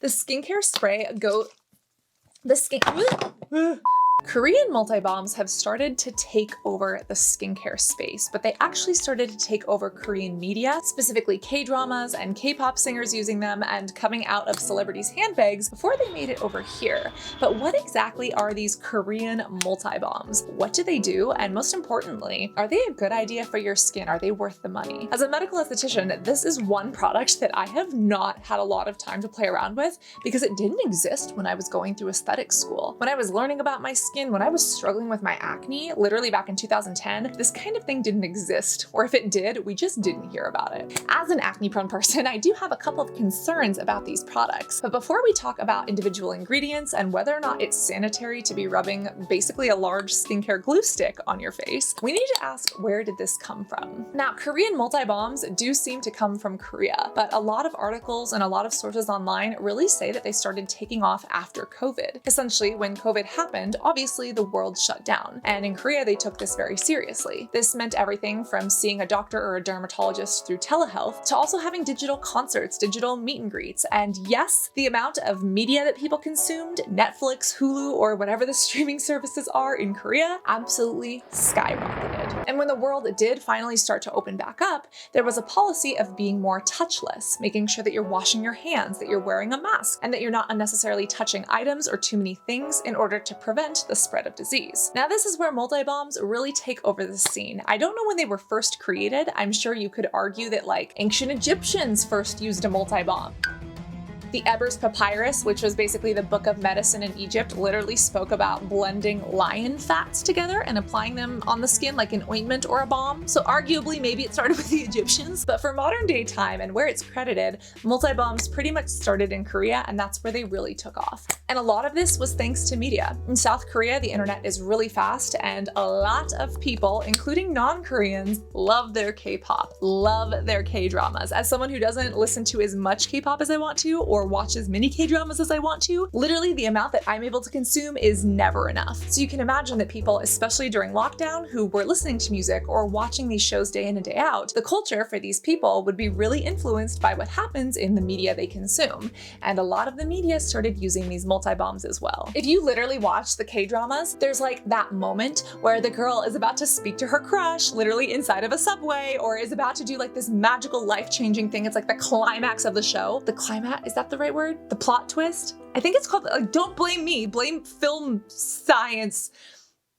The skincare spray Korean multi-balms have started to take over the skincare space, but they actually started to take over Korean media, specifically K-dramas and K-pop singers using them and coming out of celebrities' handbags before they made it over here. But what exactly are these Korean multi-balms? What do they do? And most importantly, are they a good idea for your skin? Are they worth the money? As a medical esthetician, this is one product that I have not had a lot of time to play around with because it didn't exist when I was going through aesthetic school. When I was learning about my skin, when I was struggling with my acne, literally back in 2010, this kind of thing didn't exist, or if it did, we just didn't hear about it. As an acne-prone person, I do have a couple of concerns about these products, but before we talk about individual ingredients and whether or not it's sanitary to be rubbing basically a large skincare glue stick on your face, we need to ask, where did this come from? Now, Korean multi-balms do seem to come from Korea, but a lot of articles and a lot of sources online really say that they started taking off after COVID. Essentially, when COVID happened, obviously the world shut down. And in Korea, they took this very seriously. This meant everything from seeing a doctor or a dermatologist through telehealth to also having digital concerts, digital meet and greets. And yes, the amount of media that people consumed, Netflix, Hulu, or whatever the streaming services are in Korea, absolutely skyrocketed. And when the world did finally start to open back up, there was a policy of being more touchless, making sure that you're washing your hands, that you're wearing a mask, and that you're not unnecessarily touching items or too many things in order to prevent the spread of disease. Now, this is where multi-balms really take over the scene. I don't know when they were first created. I'm sure you could argue that like ancient Egyptians first used a multi-balm. The Ebers Papyrus, which was basically the book of medicine in Egypt, literally spoke about blending lion fats together and applying them on the skin like an ointment or a balm. So arguably, maybe it started with the Egyptians, but for modern day time and where it's credited, multi-balms pretty much started in Korea, and that's where they really took off. And a lot of this was thanks to media. In South Korea, the internet is really fast, and a lot of people, including non-Koreans, love their K-pop, love their K-dramas. As someone who doesn't listen to as much K-pop as I want to, or watch as many K-dramas as I want to, literally the amount that I'm able to consume is never enough. So you can imagine that people, especially during lockdown, who were listening to music or watching these shows day in and day out, the culture for these people would be really influenced by what happens in the media they consume. And a lot of the media started using these multi-balms as well. If you literally watch the K-dramas, there's like that moment where the girl is about to speak to her crush, literally inside of a subway, or is about to do like this magical life-changing thing. It's like the climax of the show. The climax, is that the right word? The plot twist? I think it's called, like, don't blame me, blame film science,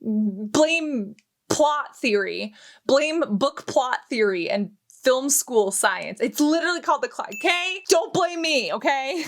blame plot theory, blame book plot theory and film school science. It's literally called the okay? Don't blame me, okay?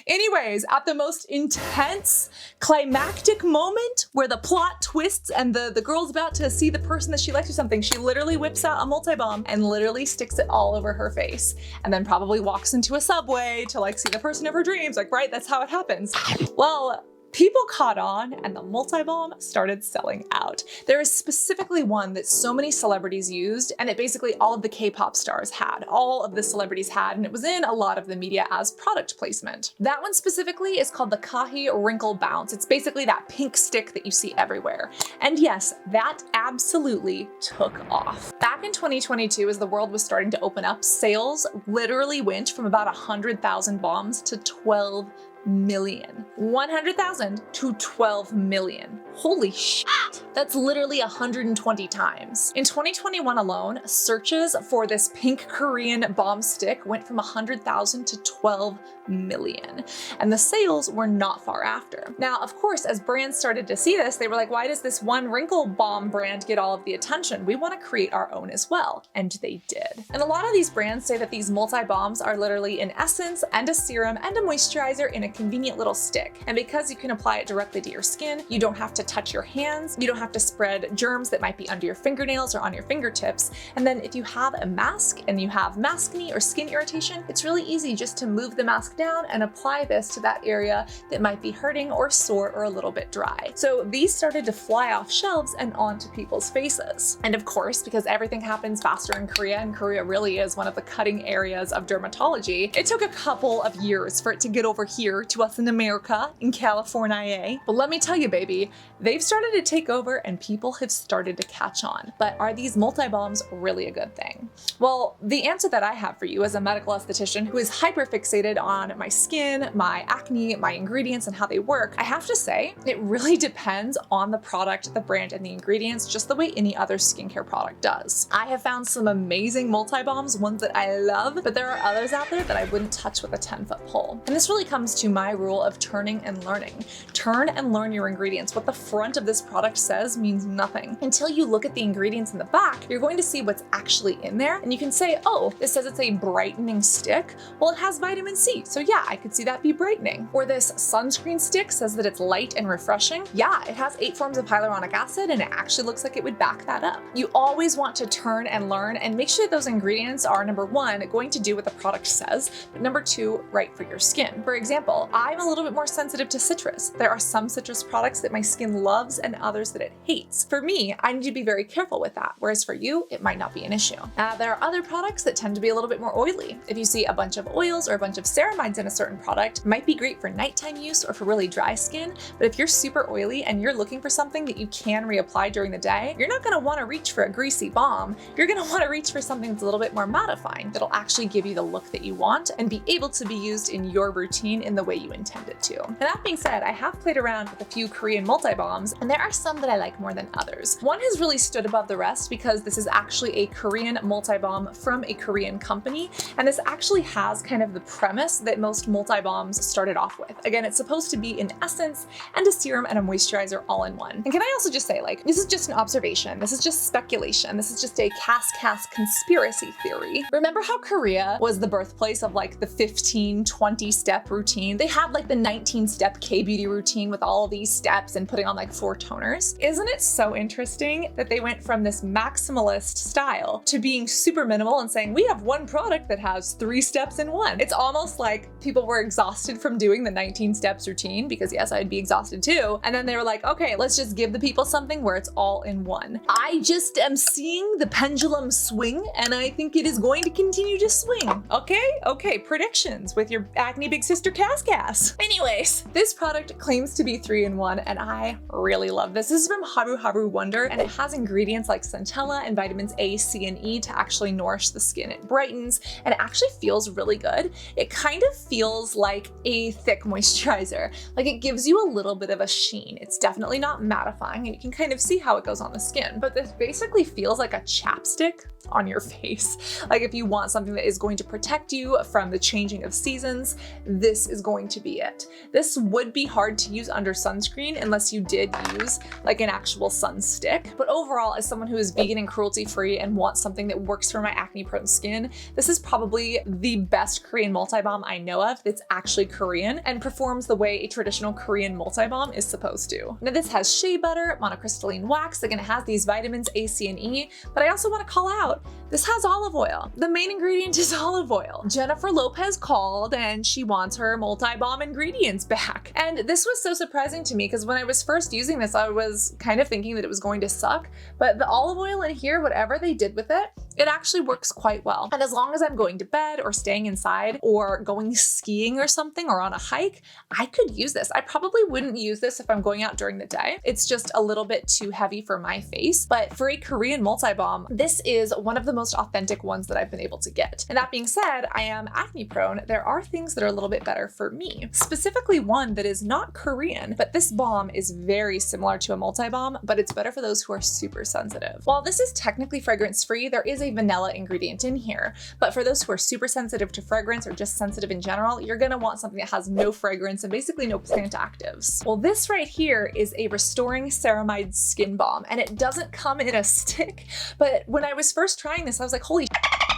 Anyways, at the most intense climactic moment where the plot twists and the girl's about to see the person that she likes or something, she literally whips out a multi-balm and literally sticks it all over her face, and then probably walks into a subway to like see the person of her dreams, like, right? That's how it happens. Well, people caught on and the multi-balm started selling out. There is specifically one that so many celebrities used, and it basically all of the K-pop stars had, all of the celebrities had, and it was in a lot of the media as product placement. That one specifically is called the Kahi Wrinkle Bounce. It's basically that pink stick that you see everywhere. And yes, that absolutely took off. Back in 2022, as the world was starting to open up, sales literally went from about 100,000 balms to 12 million. 100,000 to 12 million. Holy shit. That's literally 120 times. In 2021 alone, searches for this pink Korean balm stick went from 100,000 to 12 million. And the sales were not far after. Now, of course, as brands started to see this, they were like, why does this one wrinkle balm brand get all of the attention? We want to create our own as well. And they did. And a lot of these brands say that these multi-balms are literally an essence and a serum and a moisturizer in a convenient little stick. And because you can apply it directly to your skin, you don't have to touch your hands, you don't have to spread germs that might be under your fingernails or on your fingertips. And then if you have a mask and you have maskne or skin irritation, it's really easy just to move the mask down and apply this to that area that might be hurting or sore or a little bit dry. So these started to fly off shelves and onto people's faces. And of course, because everything happens faster in Korea, and Korea really is one of the cutting areas of dermatology, it took a couple of years for it to get over here to us in America, in California. But let me tell you, baby, they've started to take over and people have started to catch on. But are these multi-balms really a good thing? Well, the answer that I have for you as a medical esthetician who is hyper fixated on my skin, my acne, my ingredients, and how they work, I have to say it really depends on the product, the brand, and the ingredients, just the way any other skincare product does. I have found some amazing multi-balms, ones that I love, but there are others out there that I wouldn't touch with a 10-foot pole. And this really comes to my rule of turning and learning. Turn and learn your ingredients. What the front of this product says means nothing. Until you look at the ingredients in the back, you're going to see what's actually in there, and you can say, oh, this says it's a brightening stick. Well, it has vitamin C, so yeah, I could see that be brightening. Or this sunscreen stick says that it's light and refreshing. Yeah, it has 8 forms of hyaluronic acid, and it actually looks like it would back that up. You always want to turn and learn and make sure that those ingredients are, number 1, going to do what the product says, but number 2, right for your skin. For example, I'm a little bit more sensitive to citrus. There are some citrus products that my skin loves and others that it hates. For me, I need to be very careful with that, whereas for you, it might not be an issue. There are other products that tend to be a little bit more oily. If you see a bunch of oils or a bunch of ceramides in a certain product, it might be great for nighttime use or for really dry skin, but if you're super oily and you're looking for something that you can reapply during the day, you're not gonna wanna reach for a greasy balm. You're gonna wanna reach for something that's a little bit more mattifying, that'll actually give you the look that you want and be able to be used in your routine in the way you intend it to. And that being said, I have played around with a few Korean multi-balms, and there are some that I like more than others. One has really stood above the rest because this is actually a Korean multi-balm from a Korean company, and this actually has kind of the premise that most multi-balms started off with. Again, it's supposed to be an essence and a serum and a moisturizer all in one. And can I also just say, like, this is just an observation, this is just speculation, this is just a cast conspiracy theory. Remember how Korea was the birthplace of like the 15-20 step routine? They had like the 19-step K-beauty routine with all these steps and putting on like 4 toners. Isn't it so interesting that they went from this maximalist style to being super minimal and saying, we have one product that has 3 steps in one? It's almost like people were exhausted from doing the 19 steps routine, because yes, I'd be exhausted too. And then they were like, okay, let's just give the people something where it's all in one. I just am seeing the pendulum swing, and I think it is going to continue to swing. Okay, predictions with your acne big sister Cass. Anyways, this product claims to be 3-in-1, and I really love this. This is from Haruharu Wonder, and it has ingredients like Centella and vitamins A, C, and E to actually nourish the skin. It brightens, and it actually feels really good. It kind of feels like a thick moisturizer. Like, it gives you a little bit of a sheen. It's definitely not mattifying, and you can kind of see how it goes on the skin, but this basically feels like a chapstick on your face. Like, if you want something that is going to protect you from the changing of seasons, this is going to be it. This would be hard to use under sunscreen unless you did use like an actual sun stick. But overall, as someone who is vegan and cruelty-free and wants something that works for my acne-prone skin, this is probably the best Korean multi-balm I know of that's actually Korean and performs the way a traditional Korean multi-balm is supposed to. Now, this has shea butter, monocrystalline wax. Again, it has these vitamins A, C, and E, but I also want to call out, this has olive oil. The main ingredient is olive oil. Jennifer Lopez called and she wants her multi-balm ingredients back. And this was so surprising to me because when I was first using this, I was kind of thinking that it was going to suck, but the olive oil in here, whatever they did with it, it actually works quite well. And as long as I'm going to bed or staying inside or going skiing or something or on a hike, I could use this. I probably wouldn't use this if I'm going out during the day. It's just a little bit too heavy for my face, but for a Korean multi-balm, this is one of the most authentic ones that I've been able to get. And that being said, I am acne prone. There are things that are a little bit better for me, specifically one that is not Korean, but this balm is very similar to a multi-balm, but it's better for those who are super sensitive. While this is technically fragrance-free, there is a vanilla ingredient in here, but for those who are super sensitive to fragrance or just sensitive in general, you're gonna want something that has no fragrance and basically no plant actives. Well, this right here is a restoring ceramide skin balm, and it doesn't come in a stick, but when I was first trying this, I was like, holy shit.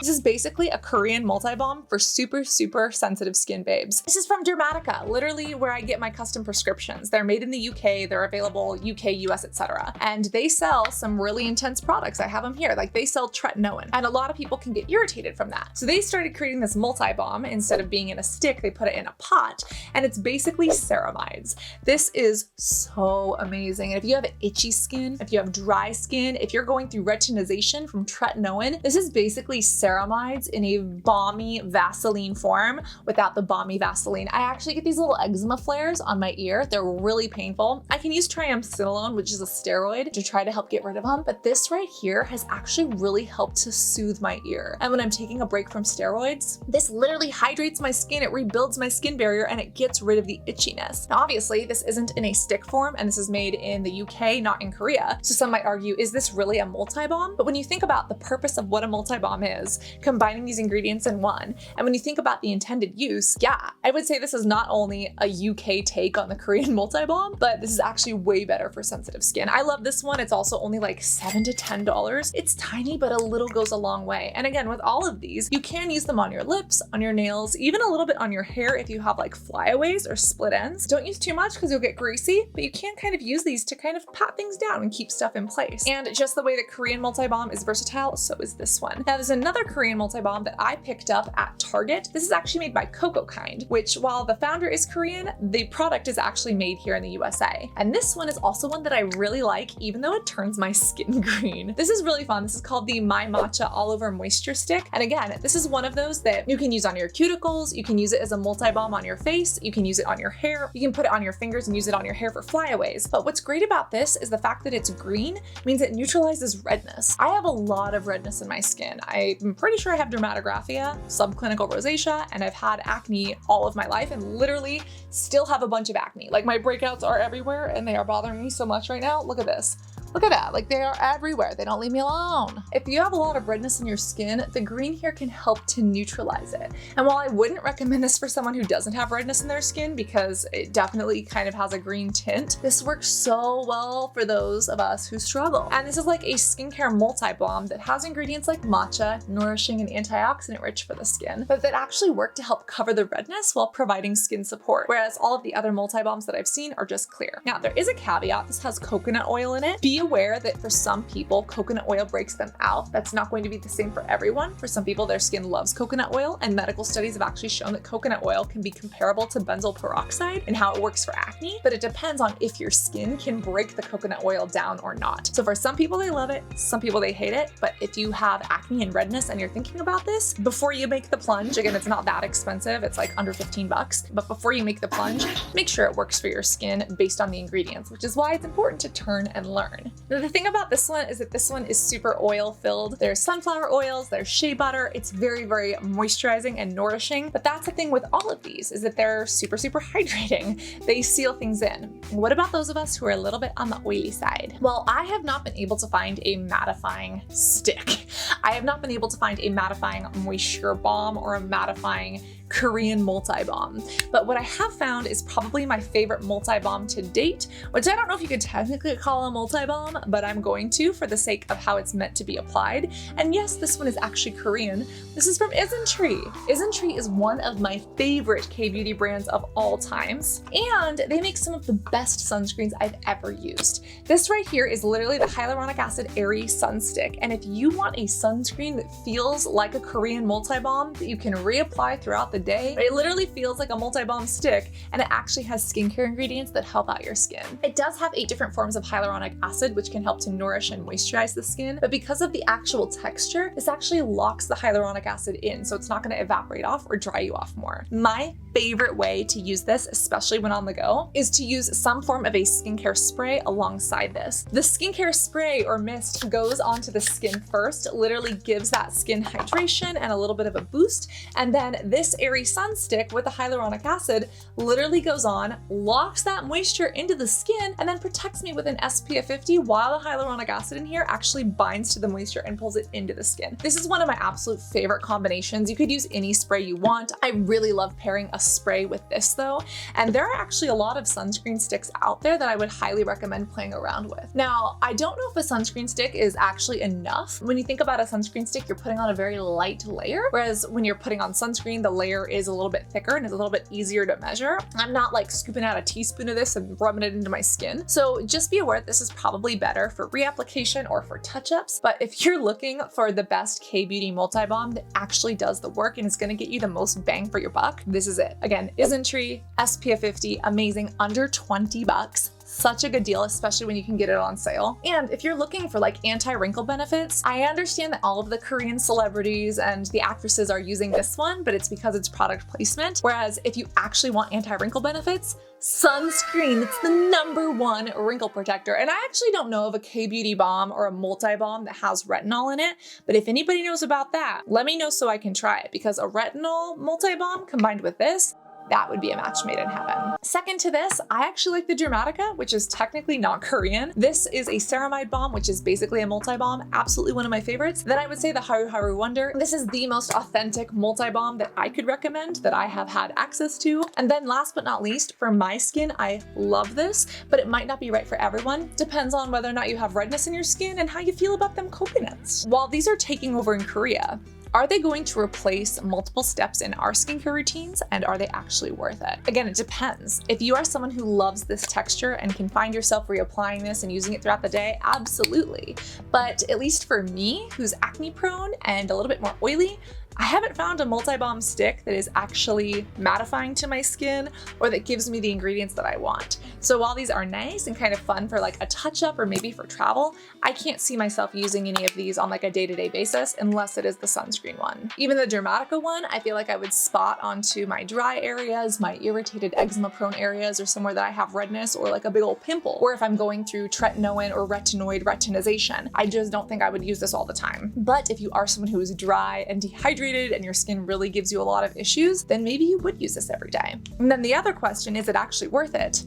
This is basically a Korean multi-balm for super sensitive skin babes. This is from Dermatica, literally where I get my custom prescriptions. They're made in the UK, they're available UK, US, etc. And they sell some really intense products. I have them here. Like, they sell tretinoin, and a lot of people can get irritated from that. So they started creating this multi-balm. Instead of being in a stick, they put it in a pot, and it's basically ceramides. This is so amazing. And if you have itchy skin, if you have dry skin, if you're going through retinization from tretinoin, this is basically ceramide ceramides in a balmy Vaseline form without the balmy Vaseline. I actually get these little eczema flares on my ear. They're really painful. I can use triamcinolone, which is a steroid, to try to help get rid of them, but this right here has actually really helped to soothe my ear. And when I'm taking a break from steroids, this literally hydrates my skin, it rebuilds my skin barrier, and it gets rid of the itchiness. Now, obviously, this isn't in a stick form, and this is made in the UK, not in Korea. So some might argue, is this really a multi-balm? But when you think about the purpose of what a multi-balm is, combining these ingredients in one, and when you think about the intended use, yeah, I would say this is not only a UK take on the Korean multi-balm, but this is actually way better for sensitive skin. I love this one. It's also only like $7 to $10. It's tiny, but a little goes a long way. And again, with all of these, you can use them on your lips, on your nails, even a little bit on your hair if you have like flyaways or split ends. Don't use too much because you'll get greasy, but you can kind of use these to kind of pat things down and keep stuff in place. And just the way the Korean multi-balm is versatile, so is this one. Now, there's another Korean multi-balm that I picked up at Target. This is actually made by Cocokind, which while the founder is Korean, the product is actually made here in the USA. And this one is also one that I really like, even though it turns my skin green. This is really fun. This is called the mymatcha All Over Moisture Stick. And again, this is one of those that you can use on your cuticles, you can use it as a multi-balm on your face, you can use it on your hair, you can put it on your fingers and use it on your hair for flyaways. But what's great about this is the fact that it's green means it neutralizes redness. I have a lot of redness in my skin. I'm pretty sure I have dermatographia, subclinical rosacea, and I've had acne all of my life and literally still have a bunch of acne. Like my breakouts are everywhere and they are bothering me so much right now. Look at this. Look at that, like they are everywhere. They don't leave me alone. If you have a lot of redness in your skin, the green here can help to neutralize it. And while I wouldn't recommend this for someone who doesn't have redness in their skin because it definitely kind of has a green tint, this works so well for those of us who struggle. And this is like a skincare multi-balm that has ingredients like matcha, nourishing and antioxidant rich for the skin, but that actually work to help cover the redness while providing skin support. Whereas all of the other multi-balms that I've seen are just clear. Now, there is a caveat. This has coconut oil in it. Be aware that for some people, coconut oil breaks them out. That's not going to be the same for everyone. For some people, their skin loves coconut oil, and medical studies have actually shown that coconut oil can be comparable to benzoyl peroxide and how it works for acne, but it depends on if your skin can break the coconut oil down or not. So for some people, they love it. Some people, they hate it. But if you have acne and redness and you're thinking about this, before you make the plunge, again, it's not that expensive. It's like under 15 bucks. But before you make the plunge, make sure it works for your skin based on the ingredients, which is why it's important to turn and learn. Now, the thing about this one is that this one is super oil filled. There's sunflower oils, there's shea butter. It's very, very moisturizing and nourishing. But that's the thing with all of these is that they're super, super hydrating. They seal things in. What about those of us who are a little bit on the oily side? Well, I have not been able to find a mattifying stick. I have not been able to find a mattifying moisture balm or a mattifying Korean multi-balm. But what I have found is probably my favorite multi-balm to date, which I don't know if you could technically call a multi-balm, but I'm going to for the sake of how it's meant to be applied. And yes, this one is actually Korean. This is from Instree. Instree is one of my favorite K-beauty brands of all times, and they make some of the best sunscreens I've ever used. This right here is literally the hyaluronic acid Airy sun stick, and if you want a sunscreen that feels like a Korean multi-balm that you can reapply throughout the day, it literally feels like a multi-balm stick, and it actually has skincare ingredients that help out your skin. It does have 8 different forms of hyaluronic acid, which can help to nourish and moisturize the skin, but because of the actual texture, this actually locks the hyaluronic acid in, so it's not going to evaporate off or dry you off more. My favorite way to use this, especially when on the go, is to use some form of a skincare spray alongside this. The skincare spray or mist goes onto the skin first, literally gives that skin hydration and a little bit of a boost, and then this Airy sun stick with the hyaluronic acid literally goes on, locks that moisture into the skin, and then protects me with an SPF 50 while the hyaluronic acid in here actually binds to the moisture and pulls it into the skin. This is one of my absolute favorite combinations. You could use any spray you want. I really love pairing a spray with this though, and there are actually a lot of sunscreen sticks out there that I would highly recommend playing around with. Now, I don't know if a sunscreen stick is actually enough. When you think about a sunscreen stick, you're putting on a very light layer, whereas when you're putting on sunscreen, the layer is a little bit thicker and is a little bit easier to measure. I'm not like scooping out a teaspoon of this and rubbing it into my skin. So just be aware this is probably better for reapplication or for touch-ups. But if you're looking for the best K-beauty multi-balm that actually does the work and is going to get you the most bang for your buck, this is it. Again, Instree, SPF 50, amazing, under 20 bucks. such a good deal, especially when you can get it on sale. And if you're looking for like anti-wrinkle benefits, I understand that all of the Korean celebrities and the actresses are using this one, but it's because it's product placement. Whereas if you actually want anti-wrinkle benefits, sunscreen, it's the #1 wrinkle protector. And I actually don't know of a K-beauty balm or a multi-balm that has retinol in it, but if anybody knows about that, let me know so I can try it, because a retinol multi-balm combined with this, that would be a match made in heaven. Second to this, I actually like the Dermatica, which is technically not Korean. This is a ceramide balm, which is basically a multi-balm, absolutely one of my favorites. Then I would say the Haruharu Wonder. This is the most authentic multi-balm that I could recommend, that I have had access to. And then last but not least, for my skin, I love this, but it might not be right for everyone. Depends on whether or not you have redness in your skin and how you feel about them coconuts. While these are taking over in Korea, are they going to replace multiple steps in our skincare routines, and are they actually worth it? Again, it depends. If you are someone who loves this texture and can find yourself reapplying this and using it throughout the day, absolutely. But at least for me, who's acne prone and a little bit more oily, I haven't found a multi-balm stick that is actually mattifying to my skin or that gives me the ingredients that I want. So while these are nice and kind of fun for like a touch-up or maybe for travel, I can't see myself using any of these on like a day-to-day basis unless it is the sunscreen one. Even the Dermatica one, I feel like I would spot onto my dry areas, my irritated eczema-prone areas, or somewhere that I have redness or like a big old pimple, or if I'm going through tretinoin or retinoid retinization. I just don't think I would use this all the time. But if you are someone who is dry and dehydrated and your skin really gives you a lot of issues, then maybe you would use this every day. And then the other question, is it actually worth it?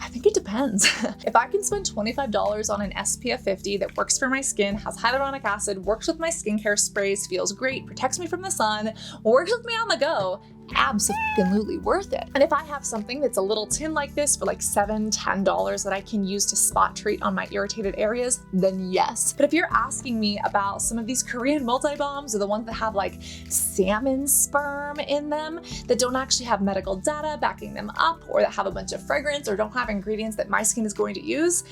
I think it depends. If I can spend $25 on an SPF 50 that works for my skin, has hyaluronic acid, works with my skincare sprays, feels great, protects me from the sun, works with me on the go, absolutely worth it. And if I have something that's a little tin like this for like $7, $10 that I can use to spot treat on my irritated areas, then yes. But if you're asking me about some of these Korean multi-balms, or the ones that have like salmon sperm in them, that don't actually have medical data backing them up, or that have a bunch of fragrance or don't have ingredients that my skin is going to use,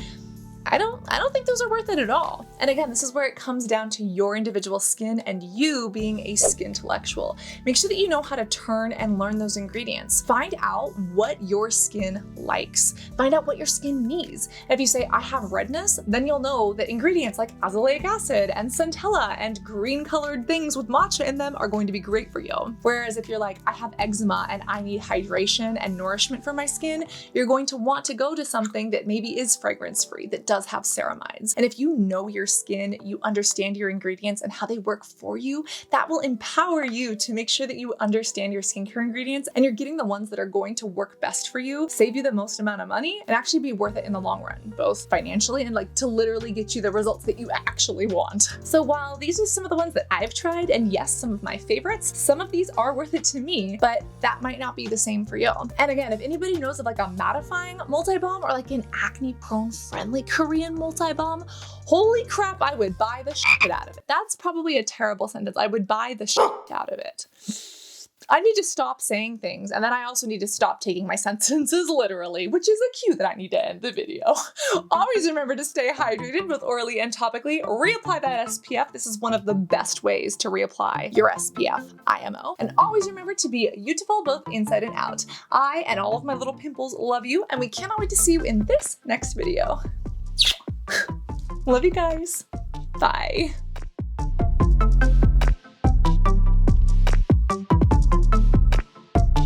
I don't think those are worth it at all. And again, this is where it comes down to your individual skin and you being a skintellectual. Make sure that you know how to turn and learn those ingredients. Find out what your skin likes. Find out what your skin needs. And if you say, I have redness, then you'll know that ingredients like azelaic acid and centella and green colored things with matcha in them are going to be great for you. Whereas if you're like, I have eczema and I need hydration and nourishment for my skin, you're going to want to go to something that maybe is fragrance-free, that does have ceramides. And if you know your skin, you understand your ingredients and how they work for you, that will empower you to make sure that you understand your skincare ingredients and you're getting the ones that are going to work best for you, save you the most amount of money, and actually be worth it in the long run, both financially and like to literally get you the results that you actually want. So while these are some of the ones that I've tried, and yes, some of my favorites, some of these are worth it to me, but that might not be the same for you. And again, if anybody knows of like a mattifying multi-balm or like an acne prone friendly Korean multi-balm, holy crap, I would buy the shit out of it. That's probably a terrible sentence. I would buy the shit out of it. I need to stop saying things, and then I also need to stop taking my sentences literally, which is a cue that I need to end the video. Always remember to stay hydrated both orally and topically. Reapply that SPF. This is one of the best ways to reapply your SPF, IMO. And always remember to be beautiful both inside and out. I and all of my little pimples love you, and we cannot wait to see you in this next video. Love you guys. Bye.